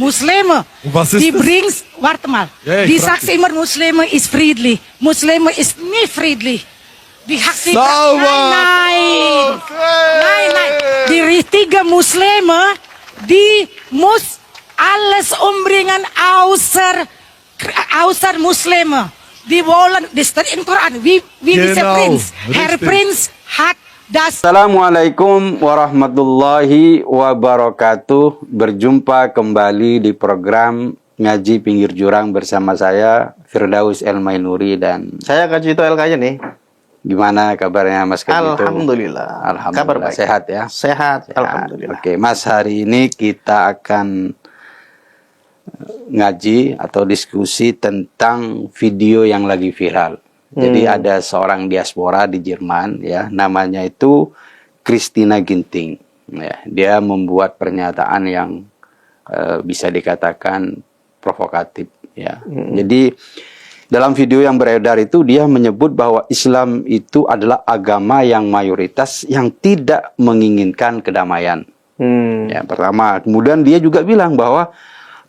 Muslimen die brengt, warte mal, die sagt immer Muslimen is friedlich. Muslimen is niet friedlich. Die hat die nein. Die richtige Muslimen, die muss alles umbringen außer Muslimen. Die wollen, die steht im Koran, wie dieser Prinz. Herr Prinz hat das. Assalamualaikum warahmatullahi wabarakatuh. Berjumpa kembali di program Ngaji Pinggir Jurang bersama saya Firdaus El Mainuri dan saya Kajito El Kaya nih. Gimana kabarnya Mas Kajito? Alhamdulillah. Alhamdulillah. Kabar baik. Sehat ya? Sehat. Alhamdulillah. Oke, Mas, hari ini kita akan ngaji atau diskusi tentang video yang lagi viral. Jadi ada seorang diaspora di Jerman ya, namanya itu Christina Ginting. Ya, dia membuat pernyataan yang bisa dikatakan provokatif ya. Jadi dalam video yang beredar itu dia menyebut bahwa Islam itu adalah agama yang mayoritas yang tidak menginginkan kedamaian. Ya, pertama, kemudian dia juga bilang bahwa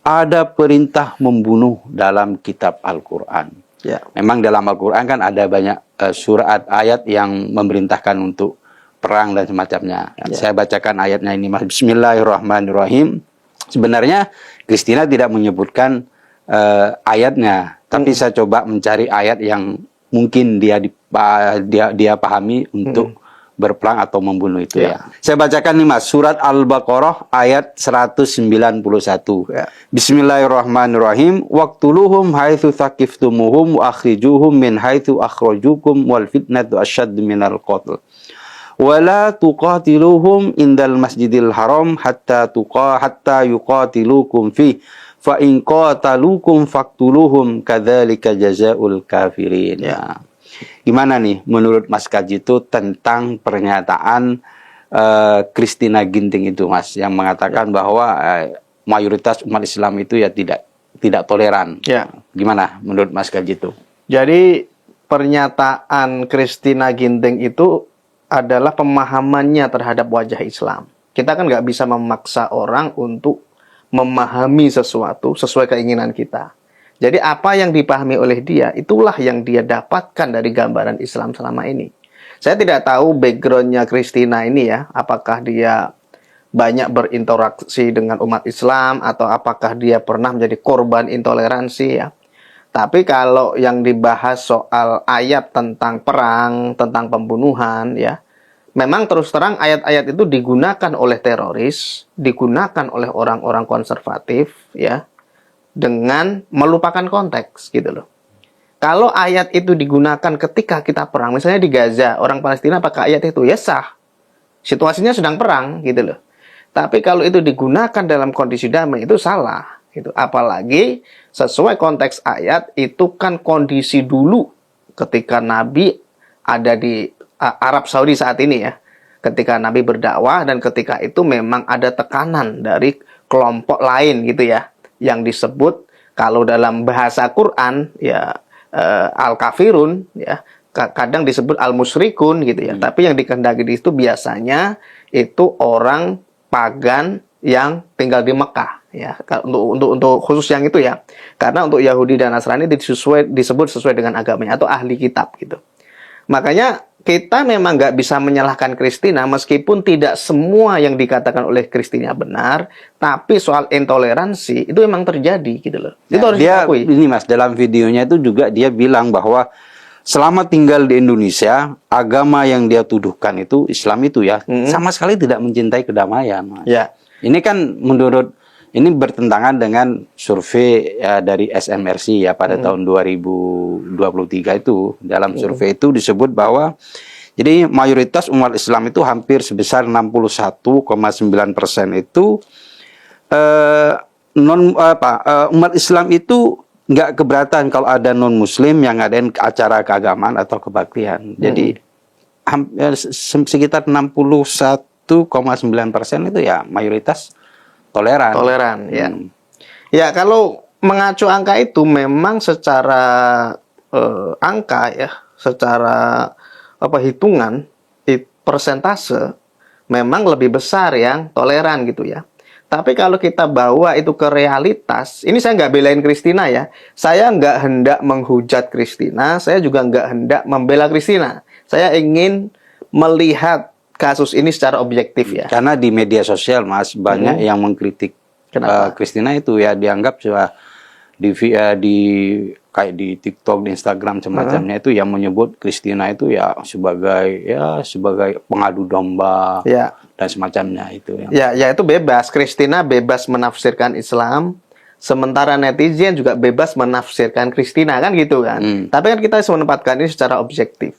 ada perintah membunuh dalam kitab Al-Quran. Ya. Memang dalam Al-Quran kan ada banyak surat ayat yang memerintahkan untuk perang dan semacamnya. Ya. Saya bacakan ayatnya ini, Mas. Bismillahirrahmanirrahim. Sebenarnya Christina tidak menyebutkan ayatnya, tapi saya coba mencari ayat yang mungkin dia pahami untuk berperang atau membunuh itu ya. Saya bacakan nih, Mas, surat Al-Baqarah ayat 191. Ya. Bismillahirrahmanirrahim. Waqtuluhum haitsu thaqiftumuhum wa akhrijuhum min haitsu akhrajukum wal fitnatu asyaddu minal qatl. Wa la tuqatiluhum indal masjidil haram hatta yuqatilukum fi fa in qataluukum faqtuluhum kadzalika jazaa'ul kafirin. Ya. Gimana nih menurut Mas Kajito tentang pernyataan Christina Ginting itu, Mas, yang mengatakan bahwa mayoritas umat Islam itu ya tidak toleran. Ya. Gimana menurut Mas Kajito? Jadi pernyataan Christina Ginting itu adalah pemahamannya terhadap wajah Islam. Kita kan nggak bisa memaksa orang untuk memahami sesuatu sesuai keinginan kita. Jadi apa yang dipahami oleh dia, itulah yang dia dapatkan dari gambaran Islam selama ini. Saya tidak tahu backgroundnya Christina ini ya, apakah dia banyak berinteraksi dengan umat Islam, atau apakah dia pernah menjadi korban intoleransi ya. Tapi kalau yang dibahas soal ayat tentang perang, tentang pembunuhan ya, memang terus terang ayat-ayat itu digunakan oleh teroris, digunakan oleh orang-orang konservatif ya, dengan melupakan konteks gitu loh. Kalau ayat itu digunakan ketika kita perang, misalnya di Gaza, orang Palestina pakai ayat itu, ya sah. Situasinya sedang perang gitu loh. Tapi kalau itu digunakan dalam kondisi damai, itu salah gitu. Apalagi sesuai konteks ayat itu kan kondisi dulu ketika Nabi ada di Arab Saudi saat ini ya. Ketika Nabi berdakwah dan ketika itu memang ada tekanan dari kelompok lain gitu ya, yang disebut kalau dalam bahasa Quran ya al-kafirun ya, kadang disebut al-musyrikun gitu ya. Tapi yang dikehendaki di situ biasanya itu orang pagan yang tinggal di Mekah ya. Untuk khusus yang itu ya. Karena untuk Yahudi dan Nasrani disebut sesuai dengan agamanya atau ahli kitab gitu. Makanya kita memang nggak bisa menyalahkan Christina, meskipun tidak semua yang dikatakan oleh Christina benar, tapi soal intoleransi itu memang terjadi gitu loh. Ya, itu harus diakui. Ini, Mas, dalam videonya itu juga dia bilang bahwa selama tinggal di Indonesia, agama yang dia tuduhkan itu Islam itu ya, sama sekali tidak mencintai kedamaian, Mas. Ya. Ini kan ini bertentangan dengan survei ya, dari SMRC ya pada tahun 2023 itu. Dalam survei itu disebut bahwa jadi mayoritas umat Islam itu hampir sebesar 61,9% itu umat Islam itu nggak keberatan kalau ada non Muslim yang ngadain acara keagamaan atau kebaktian. Jadi sekitar 61,9% itu ya mayoritas toleran ya. Ya, kalau mengacu angka itu memang secara angka ya, secara hitungan persentase memang lebih besar yang toleran gitu ya. Tapi kalau kita bawa itu ke realitas, ini saya nggak belain Christina ya. Saya nggak hendak menghujat Christina, saya juga nggak hendak membela Christina. Saya ingin melihat kasus ini secara objektif ya. Karena di media sosial, Mas, banyak yang mengkritik Christina itu ya, dianggap di kayak di TikTok, di Instagram semacamnya itu yang menyebut Christina itu ya sebagai pengadu domba dan semacamnya itu. Ya itu bebas. Christina bebas menafsirkan Islam, sementara netizen juga bebas menafsirkan Christina, kan gitu kan. Tapi kan kita harus menempatkan ini secara objektif.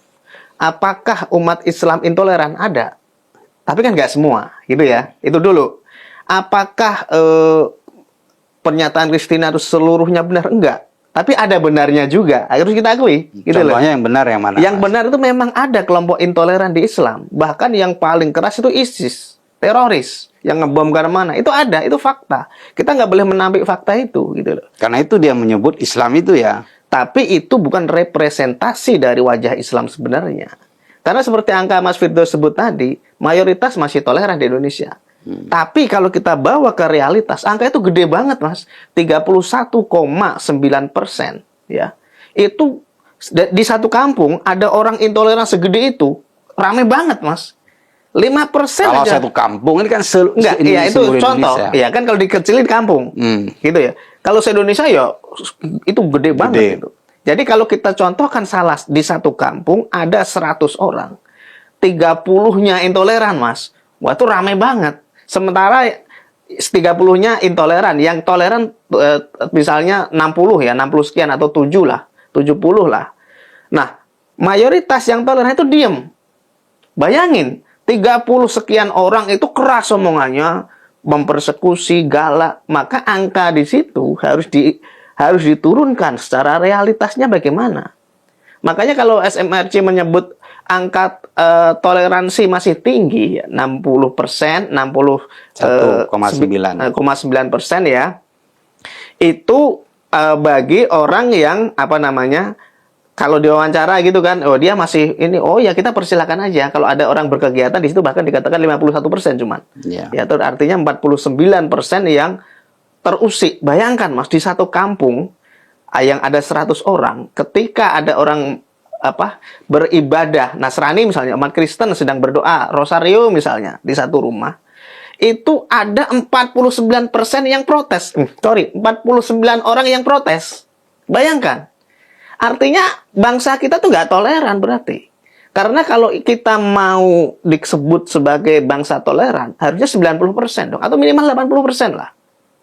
Apakah umat Islam intoleran? Ada. Tapi kan nggak semua, gitu ya. Itu dulu. Apakah pernyataan Christina itu seluruhnya benar? Enggak. Tapi ada benarnya juga, harus kita akui. Gitu. Contohnya yang benar yang mana? Yang benar itu memang ada kelompok intoleran di Islam. Bahkan yang paling keras itu ISIS, teroris, yang ngebom mana-mana. Itu ada, itu fakta. Kita nggak boleh menampik fakta itu. Gitu loh. Karena itu dia menyebut Islam itu ya. Tapi itu bukan representasi dari wajah Islam sebenarnya. Karena seperti angka Mas Firdaus sebut tadi, mayoritas masih toleran di Indonesia. Tapi kalau kita bawa ke realitas, angka itu gede banget, Mas. 31,9%. Ya. Itu di satu kampung ada orang intoleran segede itu, rame banget, Mas. 5% kalau aja. Satu kampung ini kan enggak, iya itu contoh. Iya kan kalau dikecilin kampung. Gitu ya. Kalau se-Indonesia ya itu gede banget itu. Jadi kalau kita contohkan salah di satu kampung ada 100 orang. 30-nya intoleran, Mas. Wah, itu rame banget. Sementara 30-nya intoleran. Yang toleran misalnya 60 ya, 60 sekian atau 7 lah, 70 lah. Nah, mayoritas yang toleran itu diem. Bayangin, 30 sekian orang itu keras omongannya, mempersekusi, galak. Maka angka di situ harus diturunkan secara realitasnya bagaimana. Makanya kalau SMRC menyebut angka toleransi masih tinggi, 60%, 61,9% ya, itu bagi orang yang kalau diwawancara gitu kan, oh dia masih ini, oh ya kita persilakan aja. Kalau ada orang berkegiatan di situ bahkan dikatakan 51% cuman. Ya itu artinya 49% yang terusik. Bayangkan Mas, di satu kampung yang ada 100 orang, ketika ada orang beribadah Nasrani misalnya, umat Kristen sedang berdoa rosario misalnya di satu rumah, itu ada 49% yang protes. 49 orang yang protes. Bayangkan. Artinya bangsa kita tuh nggak toleran berarti. Karena kalau kita mau disebut sebagai bangsa toleran, harusnya 90% dong, atau minimal 80% lah.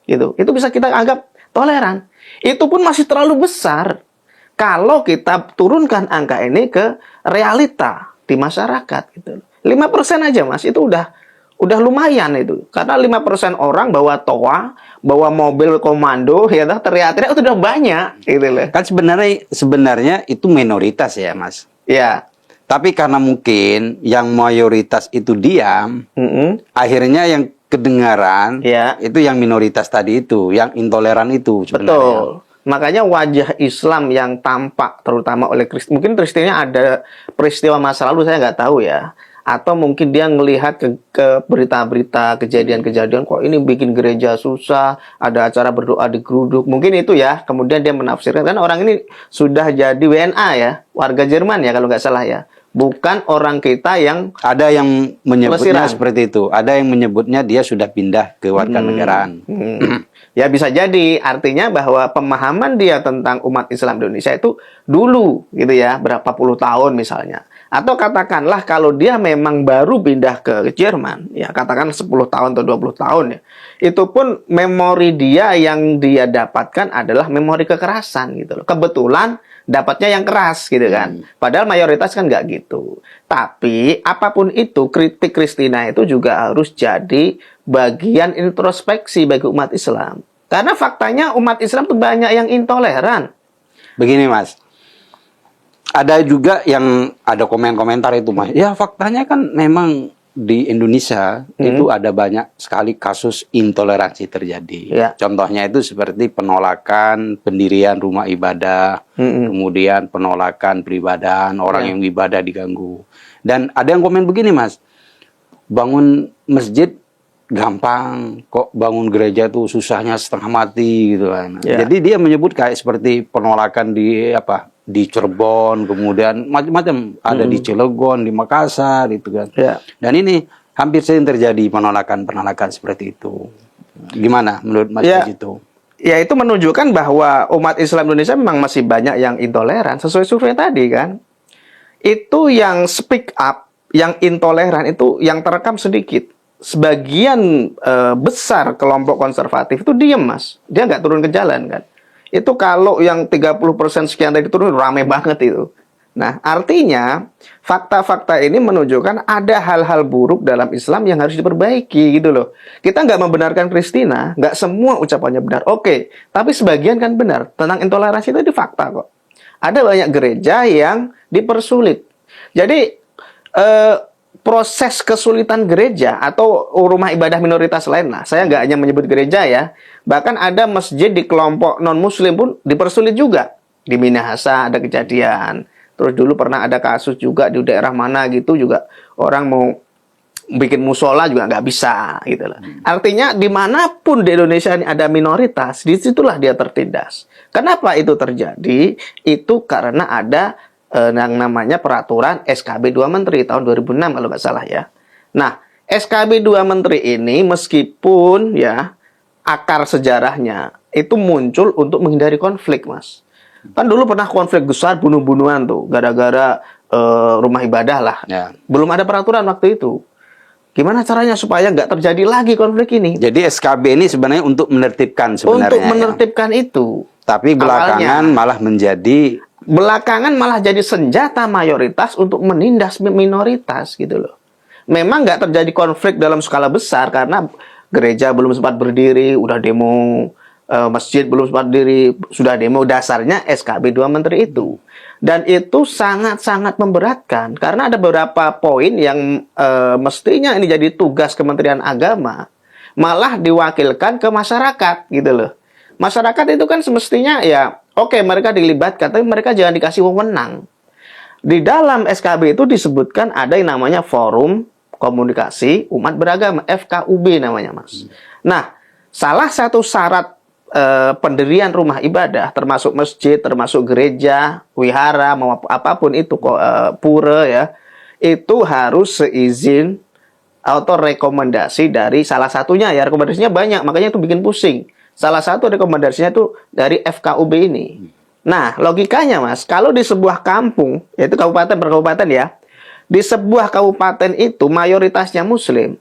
Gitu. Itu bisa kita anggap toleran. Itu pun masih terlalu besar. Kalau kita turunkan angka ini ke realita di masyarakat gitu. 5% aja Mas, itu udah lumayan itu. Karena 5% orang bawa toa, bawa mobil komando, ya teriak-teriak itu udah banyak gitu loh. Kan sebenarnya itu minoritas ya, Mas. Ya. Tapi karena mungkin yang mayoritas itu diam, akhirnya yang kedengaran itu yang minoritas tadi itu, yang intoleran itu sebenarnya. Betul. Makanya wajah Islam yang tampak terutama oleh Kristen, mungkin Kristennya ada peristiwa masa lalu saya nggak tahu ya, atau mungkin dia ngelihat ke berita-berita kejadian-kejadian kok ini bikin gereja susah, ada acara berdoa di geruduk, mungkin itu ya, kemudian dia menafsirkan kan orang ini sudah jadi WNA ya, warga Jerman ya kalau nggak salah ya, bukan orang kita yang ada yang menyebutnya seperti itu, ada yang menyebutnya dia sudah pindah ke warganegaraan. Ya bisa jadi, artinya bahwa pemahaman dia tentang umat Islam Indonesia itu dulu gitu ya, berapa puluh tahun misalnya. Atau katakanlah kalau dia memang baru pindah ke Jerman, ya katakan 10 tahun atau 20 tahun ya. Itu pun memori dia yang dia dapatkan adalah memori kekerasan gitu loh. Kebetulan dapatnya yang keras gitu kan. Padahal mayoritas kan nggak gitu. Tapi apapun itu, kritik Christina itu juga harus jadi bagian introspeksi bagi umat Islam. Karena faktanya umat Islam itu banyak yang intoleran. Begini Mas, ada juga yang ada komen-komentar itu Mas. Ya faktanya kan memang di Indonesia itu ada banyak sekali kasus intoleransi terjadi. Ya. Contohnya itu seperti penolakan pendirian rumah ibadah, kemudian penolakan peribadahan, orang yang ibadah diganggu. Dan ada yang komen begini Mas, bangun masjid gampang, kok bangun gereja tuh susahnya setengah mati gitu kan. Ya. Jadi dia menyebut kayak seperti penolakan di di Cirebon, kemudian macam-macam ada di Cilegon, di Makassar gitu kan. Ya. Dan ini hampir sering terjadi penolakan seperti itu. Gimana menurut Mas Haji itu? Ya, itu menunjukkan bahwa umat Islam Indonesia memang masih banyak yang intoleran. Sesuai survei tadi kan. Itu yang speak up, yang intoleran itu yang terekam sedikit. Sebagian besar kelompok konservatif itu diem, Mas. Dia nggak turun ke jalan kan. Itu kalau yang 30% sekian tadi turun, rame banget itu. Nah, artinya fakta-fakta ini menunjukkan ada hal-hal buruk dalam Islam yang harus diperbaiki gitu loh. Kita nggak membenarkan Kristina, nggak semua ucapannya benar. Oke, tapi sebagian kan benar. Tentang intoleransi itu di fakta kok. Ada banyak gereja yang dipersulit. Jadi proses kesulitan gereja atau rumah ibadah minoritas lain lah. Saya nggak hanya menyebut gereja ya. Bahkan ada masjid di kelompok non-muslim pun dipersulit juga. Di Minahasa ada kejadian. Terus dulu pernah ada kasus juga di daerah mana gitu juga orang mau bikin musola juga nggak bisa gitu lah. Artinya dimanapun di Indonesia ini ada minoritas, disitulah dia tertindas. Kenapa itu terjadi? Itu karena ada yang namanya peraturan SKB 2 Menteri tahun 2006 kalau nggak salah ya. Nah, SKB 2 Menteri ini meskipun ya akar sejarahnya itu muncul untuk menghindari konflik, Mas. Kan dulu pernah konflik besar bunuh-bunuhan tuh gara-gara rumah ibadah lah. Ya. Belum ada peraturan waktu itu. Gimana caranya supaya nggak terjadi lagi konflik ini? Jadi SKB ini sebenarnya untuk menertibkan sebenarnya. Untuk menertibkan itu. Tapi belakangan malah jadi senjata mayoritas untuk menindas minoritas gitu loh. Memang nggak terjadi konflik dalam skala besar karena gereja belum sempat berdiri, udah demo. Masjid belum sempat diri, sudah demo. Dasarnya SKB 2 Menteri itu. Dan itu sangat-sangat memberatkan. Karena ada beberapa poin yang mestinya ini jadi tugas Kementerian Agama, malah diwakilkan ke masyarakat gitu loh. Masyarakat itu kan semestinya ya, oke, mereka dilibatkan, tapi mereka jangan dikasih wewenang. Di dalam SKB itu disebutkan ada yang namanya Forum Komunikasi Umat Beragama, FKUB namanya, Mas. Nah, salah satu syarat pendirian rumah ibadah, termasuk masjid, termasuk gereja, wihara, mau apapun itu, pura ya, itu harus seizin atau rekomendasi dari salah satunya ya. Rekomendasinya banyak, makanya itu bikin pusing. Salah satu rekomendasinya itu dari FKUB ini. Nah, logikanya Mas, kalau di sebuah kampung, yaitu kabupaten per kabupaten ya, di sebuah kabupaten itu mayoritasnya Muslim,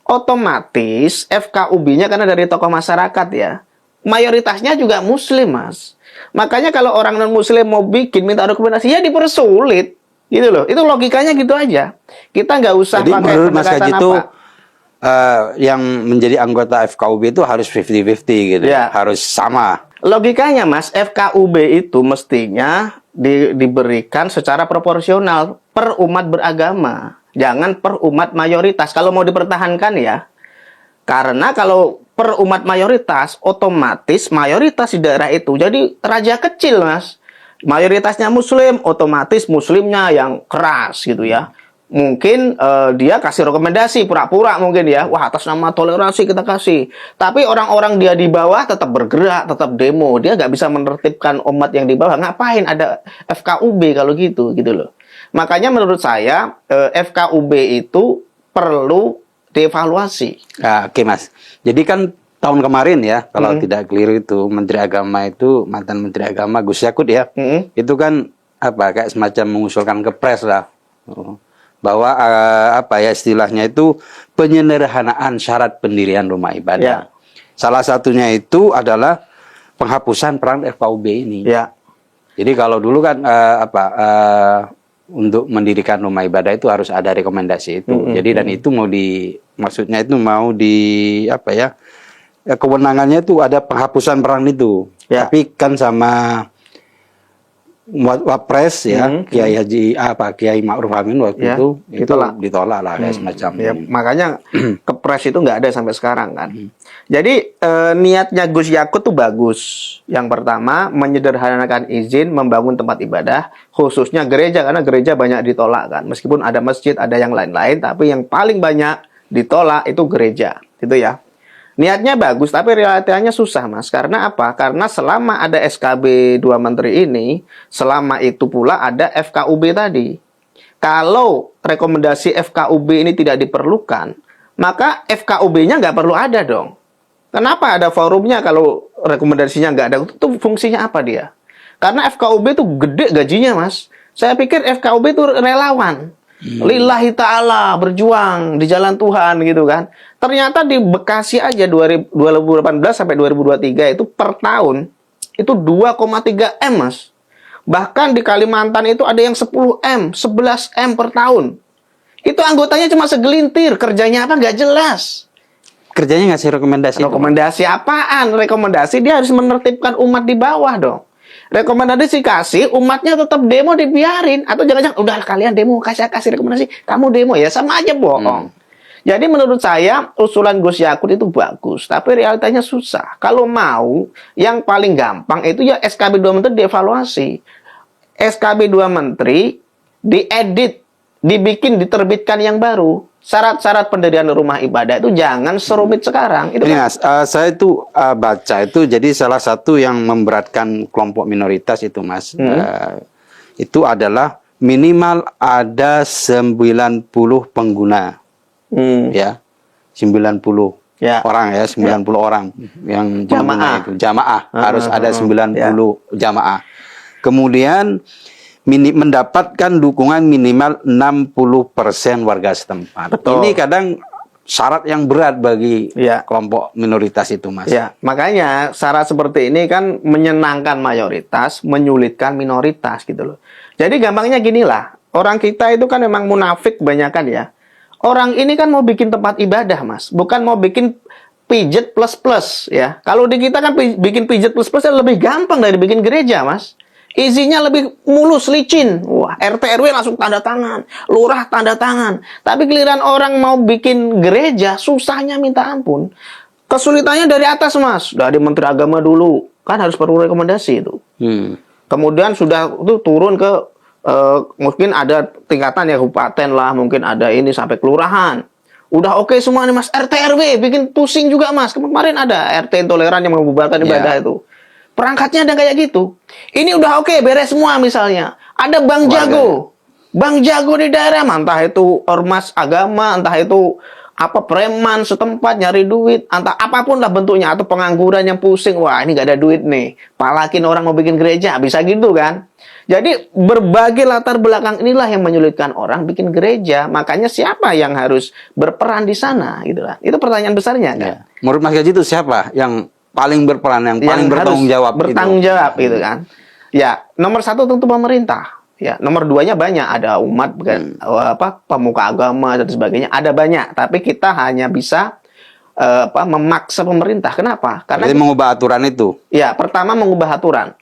otomatis FKUB-nya karena dari tokoh masyarakat ya, mayoritasnya juga Muslim, Mas. Makanya kalau orang non-Muslim mau bikin minta rekomendasi, ya dipersulit, gitu loh. Itu logikanya gitu aja. Kita nggak usah jadi pakai menurut Mas Haji itu yang menjadi anggota FKUB itu harus 50-50 gitu, ya. Harus sama. Logikanya, Mas, FKUB itu mestinya diberikan secara proporsional per umat beragama, jangan per umat mayoritas. Kalau mau dipertahankan ya, karena kalau per umat mayoritas, otomatis mayoritas di daerah itu jadi raja kecil, Mas. Mayoritasnya Muslim, otomatis Muslimnya yang keras gitu ya. Mungkin dia kasih rekomendasi pura-pura mungkin ya. Wah, atas nama toleransi kita kasih. Tapi orang-orang dia di bawah tetap bergerak, tetap demo. Dia nggak bisa menertibkan umat yang di bawah. Ngapain ada FKUB kalau gitu loh. Makanya menurut saya FKUB itu perlu dievaluasi. Oke, Mas. Jadi kan tahun kemarin ya, kalau tidak keliru itu Menteri Agama itu, mantan Menteri Agama Gus Yakut ya, itu kan kayak semacam mengusulkan kepres lah, bahwa istilahnya itu penyederhanaan syarat pendirian rumah ibadah. Ya. Salah satunya itu adalah penghapusan peran FKUB ini. Ya. Jadi kalau dulu kan untuk mendirikan rumah ibadah itu harus ada rekomendasi itu. Jadi dan itu maksudnya itu kewenangannya itu ada penghapusan peran itu. Ya. Tapi kan sama Wapres ya, Kiai Ma'ruf Amin waktu ya, itu ditolak lah kayak semacam ya, ini. makanya kepres itu nggak ada sampai sekarang kan. Jadi niatnya Gus Yakut tuh bagus. Yang pertama, menyederhanakan izin membangun tempat ibadah, khususnya gereja, karena gereja banyak ditolak kan. Meskipun ada masjid, ada yang lain-lain, tapi yang paling banyak ditolak itu gereja. gitu ya. Niatnya bagus, tapi realitanya susah, Mas. Karena apa? Karena selama ada SKB 2 Menteri ini, selama itu pula ada FKUB tadi. Kalau rekomendasi FKUB ini tidak diperlukan, maka FKUB-nya nggak perlu ada dong. Kenapa ada forumnya kalau rekomendasinya nggak ada? Itu fungsinya apa dia? Karena FKUB itu gede gajinya, Mas. Saya pikir FKUB itu relawan. Lillahi ta'ala, berjuang di jalan Tuhan gitu kan. Ternyata di Bekasi aja 2018 sampai 2023 itu per tahun itu 2,3 M, Mas. Bahkan di Kalimantan itu ada yang 10 M, 11 M per tahun. Itu anggotanya cuma segelintir, kerjanya apa nggak jelas. Kerjanya ngasih rekomendasi. Rekomendasi apaan? Rekomendasi dia harus menertibkan umat di bawah dong. Rekomendasi kasih, umatnya tetap demo dibiarin. Atau jangan-jangan, udah kalian demo, kasih rekomendasi. Kamu demo ya, sama aja bohong. Jadi menurut saya, usulan Gus Yakut itu bagus. Tapi realitanya susah. Kalau mau, yang paling gampang itu ya SKB 2 Menteri dievaluasi. SKB 2 Menteri diedit, dibikin, diterbitkan yang baru. Syarat-syarat pendirian rumah ibadah itu jangan serumit sekarang. Itu Ini Mas, saya itu baca itu jadi salah satu yang memberatkan kelompok minoritas itu Mas. Itu adalah minimal ada 90 pengguna. Ya. 90 orang ya, 90 orang yang jamaah itu. Jamaah harus ada 90 jamaah. Kemudian mendapatkan dukungan minimal 60% warga setempat. Betul. Ini kadang syarat yang berat bagi kelompok minoritas itu, Mas. Ya, makanya syarat seperti ini kan menyenangkan mayoritas, menyulitkan minoritas gitu loh. Jadi gampangnya ginilah, orang kita itu kan memang munafik kebanyakan ya. Orang ini kan mau bikin tempat ibadah, Mas, bukan mau bikin pijet plus-plus ya. Kalau di kita kan bikin pijet plus-plus lebih gampang dari bikin gereja, Mas. Izinnya lebih mulus, licin. Wah, RT RW langsung tanda tangan, lurah tanda tangan. Tapi giliran orang mau bikin gereja, susahnya minta ampun. Kesulitannya dari atas, Mas. Dari Menteri Agama dulu, kan harus perlu rekomendasi itu. Kemudian sudah itu turun ke mungkin ada tingkatan ya kabupaten lah, mungkin ada ini sampai kelurahan. Udah oke semua nih, Mas. RT RW bikin pusing juga, Mas. Kemarin ada RT intoleran yang membubarkan ibadah itu. Perangkatnya ada kayak gitu. Ini udah oke, beres semua misalnya. Ada Bang Jago. Bang Jago di daerah, entah itu ormas agama, entah itu apa preman setempat nyari duit, entah apapun lah bentuknya, atau pengangguran yang pusing. Wah, ini gak ada duit nih. Palakin orang mau bikin gereja, bisa gitu kan. Jadi berbagai latar belakang inilah yang menyulitkan orang bikin gereja. Makanya siapa yang harus berperan di sana gitu lah. Itu pertanyaan besarnya kan. Menurut Mas Gaji itu siapa yang paling berperan, yang paling bertanggung jawab? Bertanggung jawab gitu kan. Ya, nomor 1 tentu pemerintah. Ya, nomor 2-nya banyak, ada umat, pemuka agama dan sebagainya, ada banyak. Tapi kita hanya bisa memaksa pemerintah. Kenapa? Karena jadi mengubah aturan itu. Ya, pertama mengubah aturan.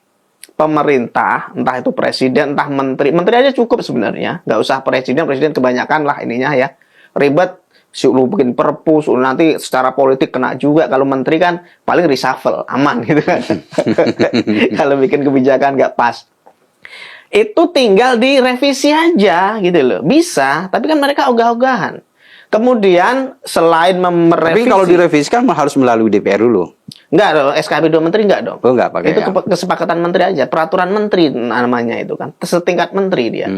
Pemerintah, entah itu presiden, entah menteri aja cukup sebenarnya. Nggak usah presiden kebanyakan lah ininya ya. Ribet. Suruh bikin perpu, suruh nanti secara politik kena juga. Kalau menteri kan paling reshuffle, aman gitu kan. Kalau bikin kebijakan nggak pas, itu tinggal direvisi aja gitu loh. Bisa, tapi kan mereka ogah-ogahan. Kemudian selain merevisi, tapi kalau direvisikan harus melalui DPR dulu. Enggak dong, SKB 2 Menteri enggak dong. Oh, enggak pakai. Itu kesepakatan menteri aja, peraturan menteri namanya itu kan, setingkat menteri dia.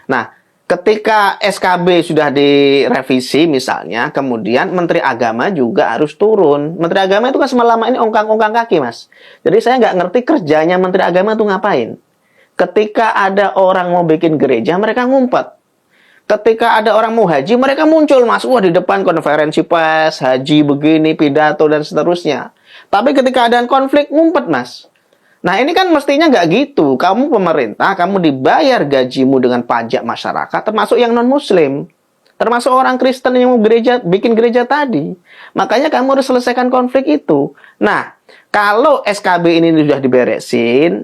Nah, ketika SKB sudah direvisi misalnya, kemudian Menteri Agama juga harus turun. Menteri Agama itu kan selama ini ongkang-ongkang kaki, Mas. Jadi saya nggak ngerti kerjanya Menteri Agama itu ngapain. Ketika ada orang mau bikin gereja, mereka ngumpet. Ketika ada orang mau haji, mereka muncul, Mas. Wah, di depan konferensi pers, haji begini, pidato, dan seterusnya. Tapi ketika ada konflik, ngumpet, Mas. Nah, ini kan mestinya nggak gitu. Kamu pemerintah, kamu dibayar gajimu dengan pajak masyarakat, termasuk yang non-muslim. Termasuk orang Kristen yang mau bikin gereja tadi. Makanya kamu harus selesaikan konflik itu. Nah, kalau SKB ini sudah diberesin,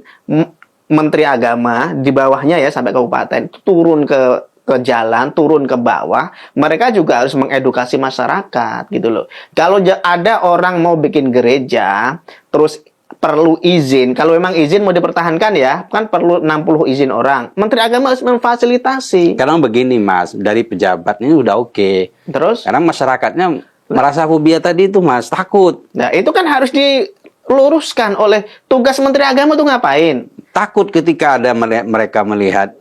Menteri Agama di bawahnya ya sampai kabupaten, turun ke jalan, turun ke bawah, mereka juga harus mengedukasi masyarakat gitu loh. Kalau ada orang mau bikin gereja, terus perlu izin. Kalau memang izin mau dipertahankan ya, kan perlu 60 izin orang. Menteri Agama harus memfasilitasi. Karena begini, Mas, dari pejabat ini udah oke. Terus? Karena masyarakatnya merasa fobia tadi itu Mas, takut. Nah, itu kan harus diluruskan oleh tugas Menteri Agama tuh ngapain? Takut ketika ada mereka melihat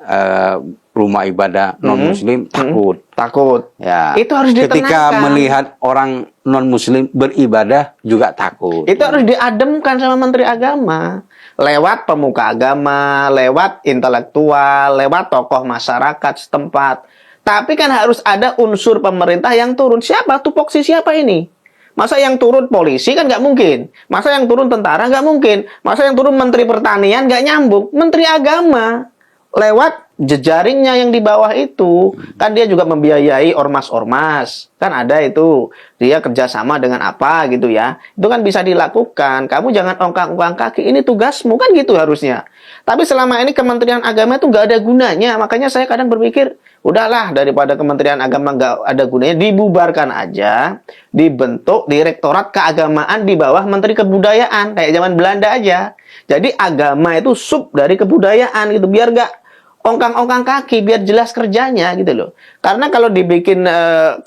rumah ibadah non-muslim, takut. Takut. Ya. Itu harus ditenangkan. Ketika melihat orang non-muslim beribadah juga takut. Itu harus diademkan sama Menteri Agama. Lewat pemuka agama, lewat intelektual, lewat tokoh masyarakat setempat. Tapi kan harus ada unsur pemerintah yang turun. Siapa? Tupoksi siapa ini? Masa yang turun polisi kan nggak mungkin. Masa yang turun tentara nggak mungkin. Masa yang turun Menteri Pertanian nggak nyambung. Menteri Agama. Lewat jejaringnya yang di bawah itu. Kan dia juga membiayai ormas-ormas. Kan ada itu. Dia kerjasama dengan apa gitu ya. Itu kan bisa dilakukan. Kamu jangan ongkang-ongkang kaki. Ini tugasmu. Kan gitu harusnya. Tapi selama ini Kementerian Agama itu nggak ada gunanya. Makanya saya kadang berpikir, udahlah daripada Kementerian Agama nggak ada gunanya, dibubarkan aja. Dibentuk Direktorat Keagamaan di bawah Menteri Kebudayaan. Kayak zaman Belanda aja. Jadi agama itu sub dari kebudayaan gitu. Biar nggak ongkang-ongkang kaki, biar jelas kerjanya gitu loh. Karena kalau dibikin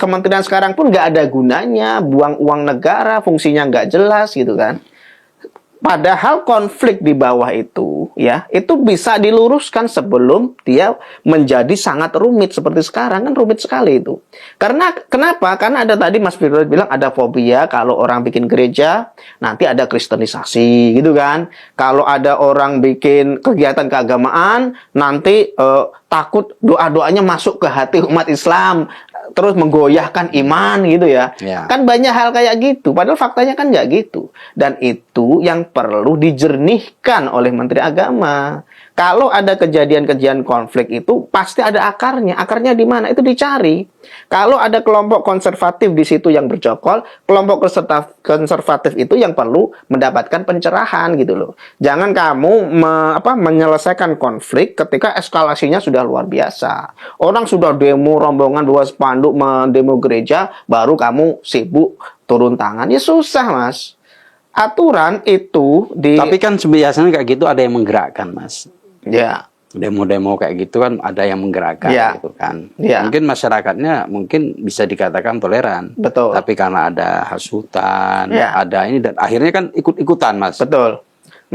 kementerian sekarang pun nggak ada gunanya, buang uang negara, fungsinya nggak jelas gitu kan. Padahal konflik di bawah itu, ya, itu bisa diluruskan sebelum dia menjadi sangat rumit seperti sekarang. Kan rumit sekali itu. Karena kenapa? Karena ada tadi Mas Firdaus bilang ada fobia kalau orang bikin gereja nanti ada kristenisasi gitu kan. Kalau ada orang bikin kegiatan keagamaan nanti takut doa-doanya masuk ke hati umat Islam, terus menggoyahkan iman gitu ya. Kan banyak hal kayak gitu. Padahal faktanya kan nggak gitu. Dan itu yang perlu dijernihkan oleh Menteri Agama. Kalau ada kejadian-kejadian konflik itu pasti ada akarnya. Akarnya di mana? Itu dicari. Kalau ada kelompok konservatif di situ yang bercokol, kelompok konservatif itu yang perlu mendapatkan pencerahan gitu loh. Jangan kamu menyelesaikan konflik ketika eskalasinya sudah luar biasa. Orang sudah demo rombongan bawa spanduk mendemo gereja, baru kamu sibuk turun tangan. Ya susah, Mas. Aturan itu Tapi kan biasanya kayak gitu ada yang menggerakkan, Mas. Ya. Demo-demo kayak gitu kan ada yang menggerakkan gitu kan. Mungkin masyarakatnya mungkin bisa dikatakan toleran. Betul. Tapi karena ada hasutan, ada ini dan akhirnya kan ikut-ikutan, Mas. Betul.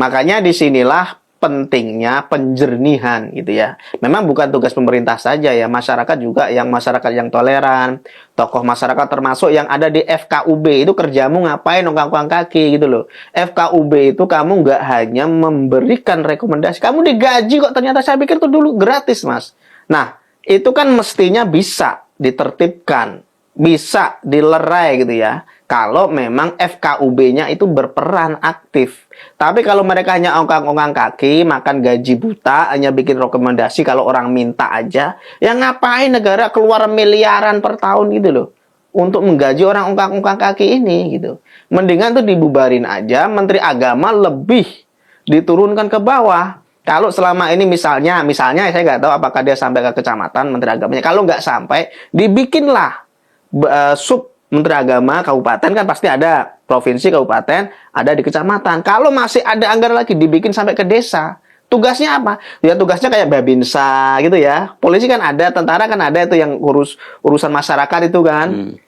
Makanya disinilah pentingnya penjernihan gitu ya. Memang bukan tugas pemerintah saja ya, masyarakat juga, yang masyarakat yang toleran, tokoh masyarakat termasuk yang ada di FKUB itu kerjamu ngapain ongkang-ongkang kaki gitu loh. FKUB itu kamu nggak hanya memberikan rekomendasi, kamu digaji kok, ternyata saya pikir itu dulu gratis, Mas. Nah, itu kan mestinya bisa ditertibkan, bisa dilerai gitu ya. Kalau memang FKUB-nya itu berperan aktif. Tapi kalau mereka hanya ongkang-ongkang kaki, makan gaji buta, hanya bikin rekomendasi kalau orang minta aja, ya ngapain negara keluar miliaran per tahun gitu loh untuk menggaji orang ongkang-ongkang kaki ini gitu. Mendingan tuh dibubarin aja, Menteri Agama lebih diturunkan ke bawah. Kalau selama ini misalnya saya nggak tahu apakah dia sampai ke kecamatan Menteri Agamanya. Kalau nggak sampai, dibikinlah sub Menteri Agama kabupaten, kan pasti ada provinsi, kabupaten, ada di kecamatan. Kalau masih ada anggaran lagi, dibikin sampai ke desa. Tugasnya apa? Ya tugasnya kayak Babinsa gitu ya. Polisi kan ada, tentara kan ada, itu yang urusan masyarakat itu kan.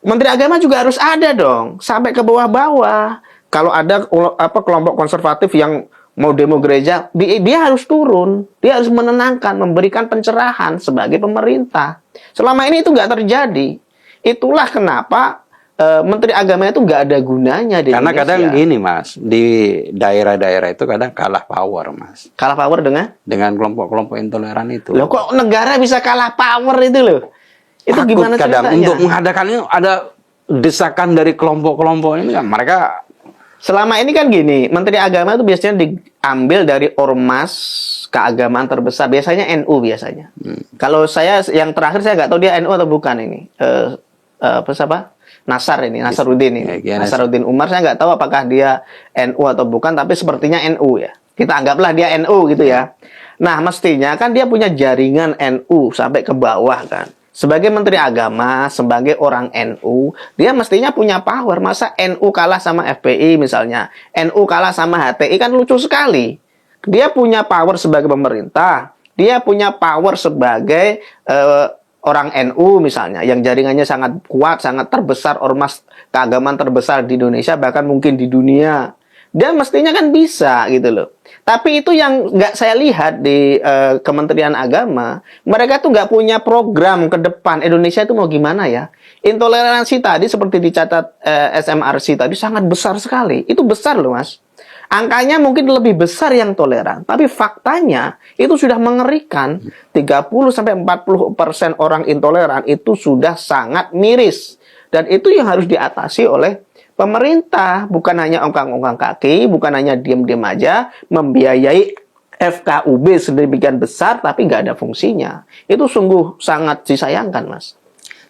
Menteri Agama juga harus ada dong, sampai ke bawah-bawah. Kalau ada kelompok konservatif yang mau demo gereja, dia harus turun. Dia harus menenangkan, memberikan pencerahan sebagai pemerintah. Selama ini itu nggak terjadi. Itulah kenapa Menteri Agama itu nggak ada gunanya di Karena Indonesia. kadang gini, Mas, di daerah-daerah itu kadang kalah power, Mas. Kalah power dengan kelompok-kelompok intoleran itu. Loh, kok negara bisa kalah power itu loh? Itu Takut gimana kadang ceritanya? untuk mengadakan ini ada desakan dari kelompok-kelompok ini kan mereka. Selama ini kan gini, Menteri Agama itu biasanya diambil dari ormas keagamaan terbesar, biasanya NU biasanya. Kalau saya yang terakhir saya nggak tahu dia NU atau bukan ini. Siapa? Nasaruddin ini. Nasaruddin Umar, saya nggak tahu apakah dia NU atau bukan, tapi sepertinya NU ya. Kita anggaplah dia NU gitu ya. Nah, mestinya kan dia punya jaringan NU sampai ke bawah kan. Sebagai Menteri Agama, sebagai orang NU, dia mestinya punya power. Masa NU kalah sama FPI misalnya, NU kalah sama HTI, kan lucu sekali. Dia punya power sebagai pemerintah, dia punya power sebagai orang NU misalnya, yang jaringannya sangat kuat, sangat terbesar, ormas keagamaan terbesar di Indonesia, bahkan mungkin di dunia, dia mestinya kan bisa gitu loh. Tapi itu yang nggak saya lihat di Kementerian Agama, mereka tuh nggak punya program ke depan. Indonesia itu mau gimana ya? Intoleransi tadi seperti dicatat SMRC tadi sangat besar sekali. Itu besar loh Mas. Angkanya mungkin lebih besar yang toleran, tapi faktanya itu sudah mengerikan. 30-40% orang intoleran itu sudah sangat miris. Dan itu yang harus diatasi oleh pemerintah, bukan hanya ongkang-ongkang kaki, bukan hanya diam-diam aja, membiayai FKUB sedemikian besar, tapi nggak ada fungsinya. Itu sungguh sangat disayangkan, Mas.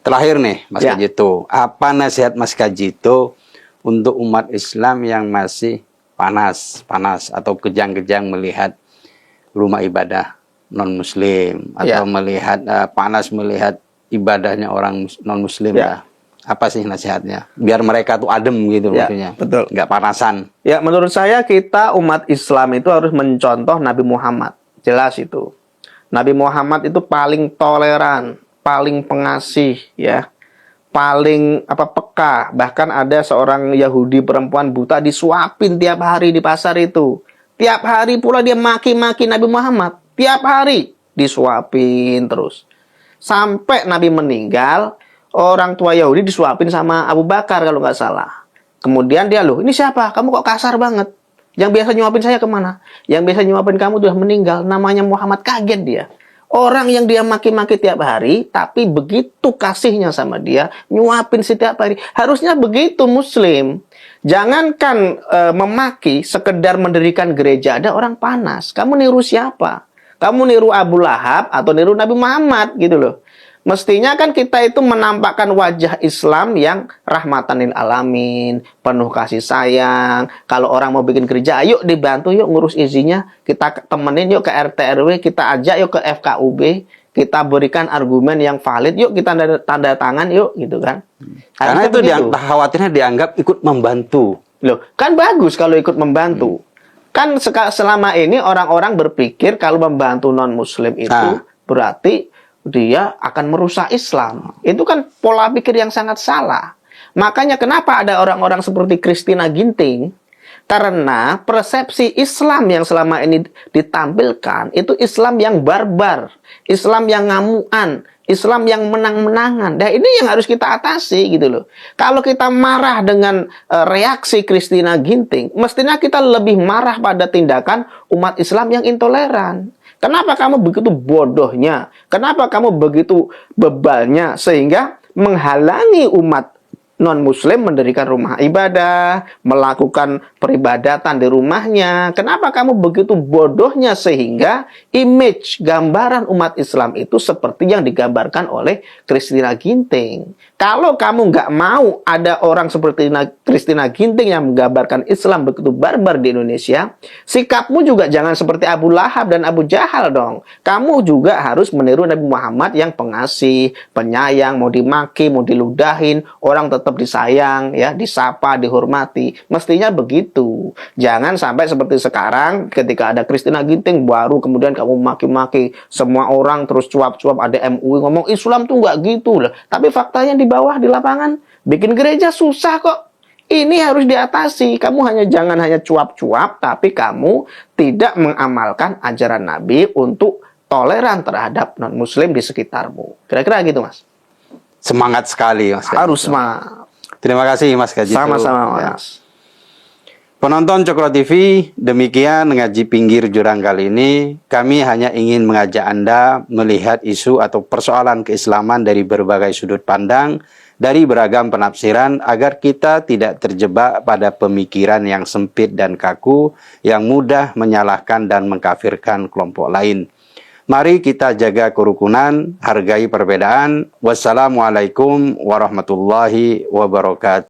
Terakhir nih, Mas Kajito, apa nasihat Mas Kajito untuk umat Islam yang masih panas atau kejang-kejang melihat rumah ibadah non-Muslim, atau melihat panas melihat ibadahnya orang non-Muslim lah. Apa sih nasihatnya? Biar mereka tuh adem gitu maksudnya. Betul. Nggak panasan. Ya, menurut saya kita umat Islam itu harus mencontoh Nabi Muhammad. Jelas itu. Nabi Muhammad itu paling toleran, paling pengasih, ya. Paling peka. Bahkan ada seorang Yahudi perempuan buta disuapin tiap hari di pasar itu. Tiap hari pula dia maki-maki Nabi Muhammad. Tiap hari disuapin terus. Sampai Nabi meninggal, orang tua Yahudi disuapin sama Abu Bakar kalau nggak salah. Kemudian dia, loh, ini siapa? Kamu kok kasar banget? Yang biasa nyuapin saya kemana? Yang biasa nyuapin kamu sudah meninggal. Namanya Muhammad. Kaget dia. Orang yang dia maki-maki tiap hari, tapi begitu kasihnya sama dia, nyuapin setiap hari. Harusnya begitu Muslim. Jangankan memaki, sekedar mendirikan gereja, ada orang panas. Kamu niru siapa? Kamu niru Abu Lahab atau niru Nabi Muhammad gitu loh. Mestinya kan kita itu menampakkan wajah Islam yang rahmatan lil alamin, penuh kasih sayang. Kalau orang mau bikin gereja, ayo dibantu yuk ngurus izinnya. Kita temenin yuk ke RT RW, kita ajak yuk ke FKUB, kita berikan argumen yang valid, yuk kita tanda tangan yuk gitu kan. Karena itu khawatirnya dianggap ikut membantu. Loh, kan bagus kalau ikut membantu. Kan selama ini orang-orang berpikir kalau membantu non-Muslim itu berarti dia akan merusak Islam. Itu kan pola pikir yang sangat salah. Makanya kenapa ada orang-orang seperti Christina Ginting? Karena persepsi Islam yang selama ini ditampilkan itu Islam yang barbar, Islam yang ngamuan, Islam yang menang-menangan. Dan ini yang harus kita atasi gitu loh. Kalau kita marah dengan reaksi Christina Ginting, mestinya kita lebih marah pada tindakan umat Islam yang intoleran. Kenapa kamu begitu bodohnya? Kenapa kamu begitu bebalnya sehingga menghalangi umat non-Muslim mendirikan rumah ibadah, melakukan peribadatan di rumahnya? Kenapa kamu begitu bodohnya sehingga image gambaran umat Islam itu seperti yang digambarkan oleh Christina Ginting? Kalau kamu nggak mau ada orang seperti Christina Ginting yang menggambarkan Islam begitu barbar di Indonesia, sikapmu juga jangan seperti Abu Lahab dan Abu Jahal dong. Kamu juga harus meniru Nabi Muhammad yang pengasih, penyayang, mau dimaki, mau diludahin, orang tetap disayang, ya, disapa, dihormati. Mestinya begitu. Jangan sampai seperti sekarang ketika ada Christina Ginting baru kemudian kamu maki-maki semua orang terus cuap-cuap, ada MUI ngomong Islam tuh nggak gitu lah. Tapi faktanya di bawah di lapangan bikin gereja susah kok. Ini harus diatasi. Kamu jangan hanya cuap-cuap, tapi kamu tidak mengamalkan ajaran Nabi untuk toleran terhadap non-Muslim di sekitarmu. Kira-kira gitu, Mas. Semangat sekali, Mas Kajito. Harus semangat. Terima kasih, Mas Kajito. Sama-sama, Mas. Penonton Cokro TV, demikian ngaji pinggir jurang kali ini. Kami hanya ingin mengajak Anda melihat isu atau persoalan keislaman dari berbagai sudut pandang, dari beragam penafsiran, agar kita tidak terjebak pada pemikiran yang sempit dan kaku, yang mudah menyalahkan dan mengkafirkan kelompok lain. Mari kita jaga kerukunan, hargai perbedaan. Wassalamualaikum warahmatullahi wabarakatuh.